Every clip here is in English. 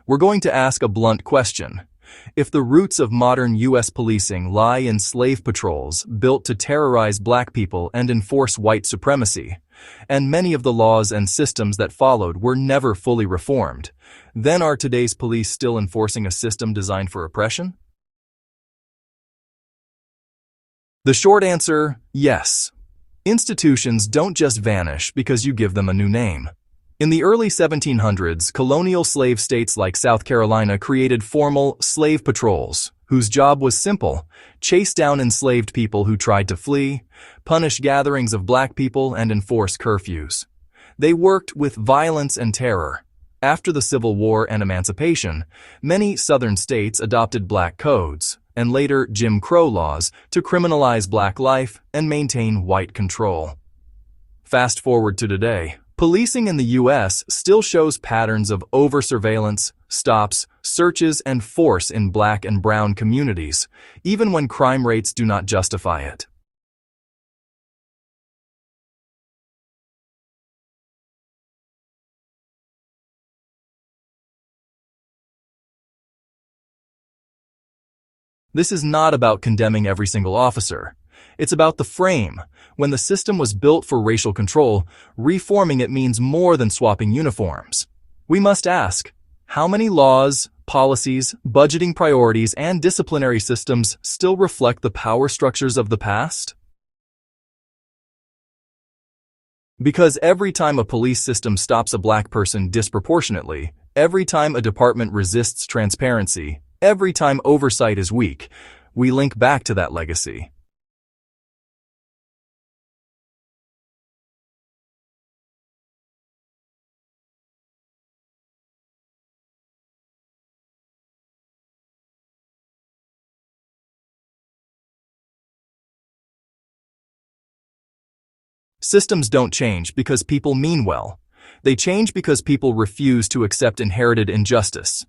We're going to ask a blunt question. If the roots of modern U.S. policing lie in slave patrols built to terrorize black people and enforce white supremacy, and many of the laws and systems that followed were never fully reformed, then are today's police still enforcing a system designed for oppression? The short answer, yes. Institutions don't just vanish because you give them a new name. In the early 1700s, colonial slave states like South Carolina created formal slave patrols, whose job was simple: chase down enslaved people who tried to flee, punish gatherings of black people, and enforce curfews. They worked with violence and terror. After the Civil War and Emancipation, many Southern states adopted black codes, and later Jim Crow laws, to criminalize black life and maintain white control. Fast forward to today. Policing in the U.S. still shows patterns of over-surveillance, stops, searches, and force in black and brown communities, even when crime rates do not justify it. This is not about condemning every single officer. It's about the frame. When the system was built for racial control, reforming it means more than swapping uniforms. We must ask, how many laws, policies, budgeting priorities, and disciplinary systems still reflect the power structures of the past? Because every time a police system stops a black person disproportionately, every time a department resists transparency, every time oversight is weak, we link back to that legacy. Systems don't change because people mean well. They change because people refuse to accept inherited injustice.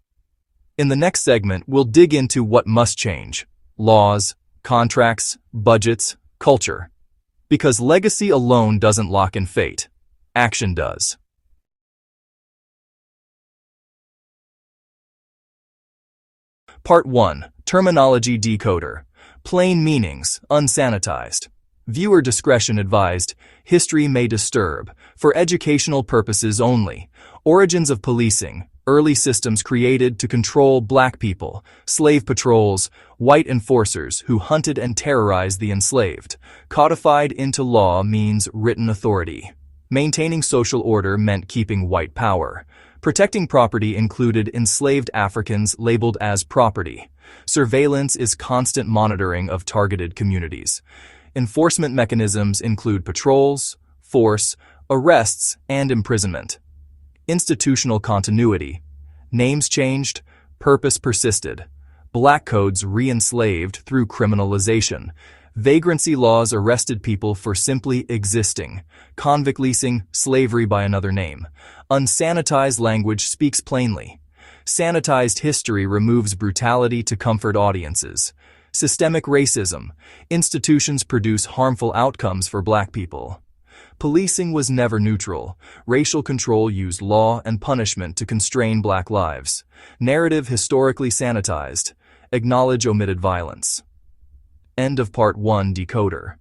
In the next segment, we'll dig into what must change: laws, contracts, budgets, culture. Because legacy alone doesn't lock in fate. Action does. Part 1. Terminology Decoder. Plain meanings, unsanitized. Viewer discretion advised. History may disturb. For educational purposes only. Origins of policing. Early systems created to control black people. Slave patrols. White enforcers who hunted and terrorized the enslaved. Codified into law means written authority. Maintaining social order meant keeping white power. Protecting property included enslaved Africans labeled as property. Surveillance is constant monitoring of targeted communities. Enforcement mechanisms include patrols, force, arrests, and imprisonment. Institutional continuity. Names changed, purpose persisted. Black codes re-enslaved through criminalization. Vagrancy laws arrested people for simply existing. Convict leasing, slavery by another name. Unsanitized language speaks plainly. Sanitized history removes brutality to comfort audiences. Systemic racism. Institutions produce harmful outcomes for black people. Policing was never neutral. Racial control used law and punishment to constrain black lives. Narrative historically sanitized. Acknowledge omitted violence. End of Part 1 Decoder.